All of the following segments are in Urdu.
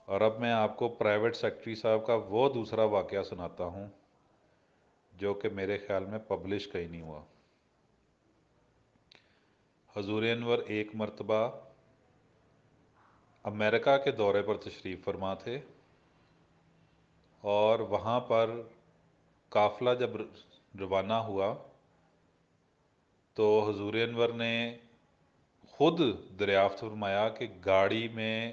اور اب میں آپ کو پرائیویٹ سیکرٹری صاحب کا وہ دوسرا واقعہ سناتا ہوں جو کہ میرے خیال میں پبلش کہیں نہیں ہوا۔ حضور انور ایک مرتبہ امریکہ کے دورے پر تشریف فرما تھے، اور وہاں پر قافلہ جب روانہ ہوا تو حضور انور نے خود دریافت فرمایا کہ گاڑی میں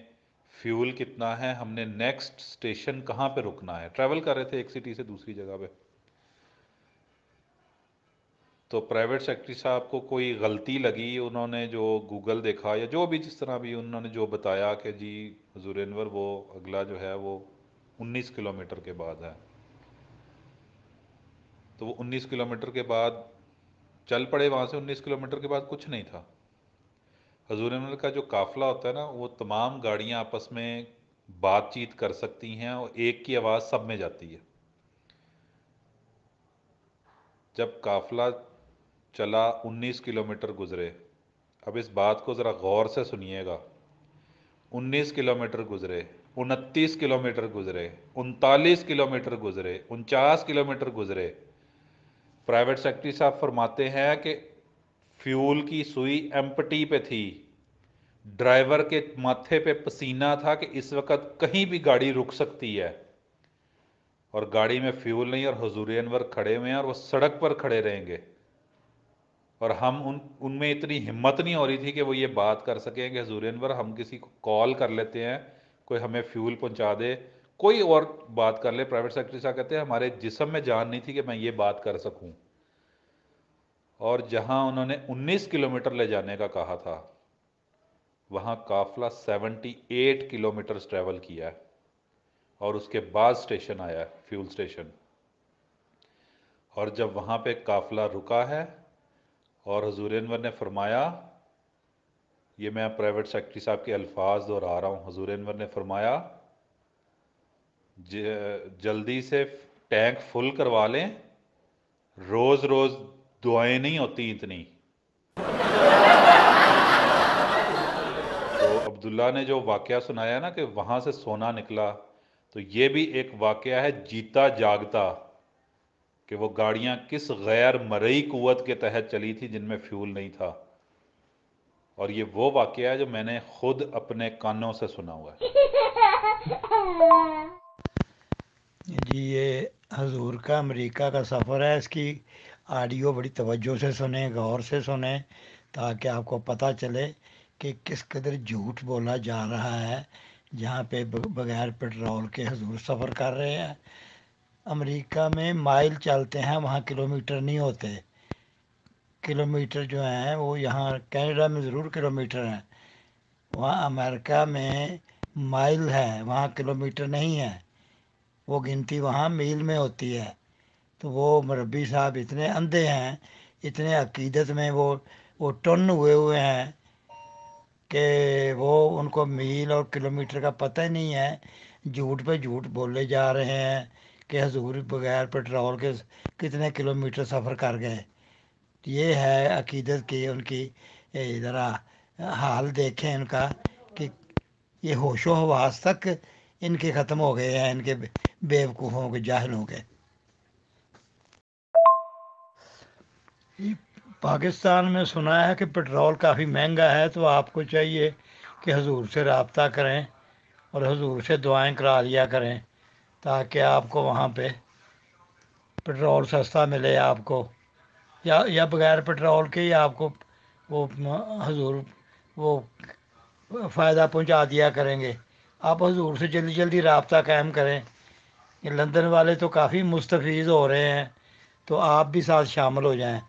فیول کتنا ہے، ہم نے نیکسٹ اسٹیشن کہاں پہ رکنا ہے، ٹریول کر رہے تھے ایک سٹی سے دوسری جگہ پہ۔ تو پرائیویٹ سیکرٹری صاحب کو کوئی غلطی لگی، انہوں نے جو گوگل دیکھا یا جو بھی جس طرح بھی انہوں نے جو بتایا کہ جی حضور انور وہ اگلا جو ہے وہ 19 کلومیٹر کے بعد ہے، تو وہ 19 کلومیٹر کے بعد چل پڑے وہاں سے۔ 19 کلومیٹر کے بعد کچھ نہیں تھا۔ حضور انور کا جو قافلہ ہوتا ہے نا، وہ تمام گاڑیاں آپس میں بات چیت کر سکتی ہیں اور ایک کی آواز سب میں جاتی ہے۔ جب قافلہ چلا 19 کلومیٹر گزرے، اب اس بات کو ذرا غور سے سنیے گا، 19 کلومیٹر گزرے، 29 کلومیٹر گزرے، 39 کلومیٹر گزرے، 49 کلومیٹر گزرے، پرائیویٹ سیکرٹری صاحب فرماتے ہیں کہ فیول کی سوئی ایمپٹی پہ تھی، ڈرائیور کے ماتھے پہ پسینہ تھا کہ اس وقت کہیں بھی گاڑی رک سکتی ہے، اور گاڑی میں فیول نہیں، اور حضور انور کھڑے ہوئے ہیں اور وہ سڑک پر کھڑے رہیں گے، اور ہم ان میں اتنی ہمت نہیں ہو رہی تھی کہ وہ یہ بات کر سکیں کہ حضور انور ہم کسی کو کال کر لیتے ہیں، کوئی ہمیں فیول پہنچا دے، کوئی اور بات کر لے۔ پرائیویٹ سیکرٹری صاحب کہتے ہیں ہمارے جسم میں جان نہیں تھی کہ میں یہ بات کر سکوں، اور جہاں انہوں نے 19 کلومیٹر لے جانے کا کہا تھا وہاں قافلہ 78 کلومیٹر ٹریول کیا ہے، اور اس کے بعد اسٹیشن آیا ہے، فیول اسٹیشن۔ اور جب وہاں پہ قافلہ رکا ہے اور حضور انور نے فرمایا، یہ میں پرائیویٹ سیکرٹری صاحب کے الفاظ دہرا رہا ہوں، حضور انور نے فرمایا جلدی سے ٹینک فل کروا لیں، روز روز دعائیں نہیں ہوتی اتنی۔ تو عبداللہ نے جو واقعہ سنایا نا کہ وہاں سے سونا نکلا، تو یہ بھی ایک واقعہ ہے جیتا جاگتا، کہ وہ گاڑیاں کس غیر مرئی قوت کے تحت چلی تھی جن میں فیول نہیں تھا، اور یہ وہ واقعہ ہے جو میں نے خود اپنے کانوں سے سنا ہوا ہے۔ جی یہ حضور کا امریکہ کا سفر ہے، اس کی آڈیو بڑی توجہ سے سنیں، غور سے سنیں، تاکہ آپ کو پتہ چلے کہ کس قدر جھوٹ بولا جا رہا ہے۔ جہاں پہ بغیر پیٹرول کے حضور سفر کر رہے ہیں۔ امریکہ میں مائل چلتے ہیں، وہاں کلومیٹر نہیں ہوتے۔ کلومیٹر جو ہیں وہ یہاں کینیڈا میں ضرور کلومیٹر ہیں، وہاں امریکہ میں مائل ہے، وہاں کلومیٹر نہیں ہے، وہ گنتی وہاں میل میں ہوتی ہے۔ تو وہ مربی صاحب اتنے اندھے ہیں، اتنے عقیدت میں وہ ٹن ہوئے ہیں کہ وہ ان کو میل اور کلومیٹر کا پتہ ہی نہیں ہے، جھوٹ پہ جھوٹ بولے جا رہے ہیں کہ حضور بغیر پیٹرول کے کتنے کلومیٹر سفر کر گئے۔ یہ ہے عقیدت کی ان کی۔ ذرا حال دیکھیں ان کا کہ یہ ہوش و حواس تک ان کے ختم ہو گئے ہیں، ان کے بیوقوفوں کے، جاہلوں کے۔ پاکستان میں سنا ہے کہ پٹرول کافی مہنگا ہے، تو آپ کو چاہیے کہ حضور سے رابطہ کریں اور حضور سے دعائیں کرا لیا کریں، تاکہ آپ کو وہاں پہ پٹرول سستا ملے آپ کو، یا بغیر پٹرول کے ہی آپ کو وہ حضور وہ فائدہ پہنچا دیا کریں گے۔ آپ حضور سے جلدی جلدی رابطہ قائم کریں۔ یہ لندن والے تو کافی مستفیض ہو رہے ہیں، تو آپ بھی ساتھ شامل ہو جائیں۔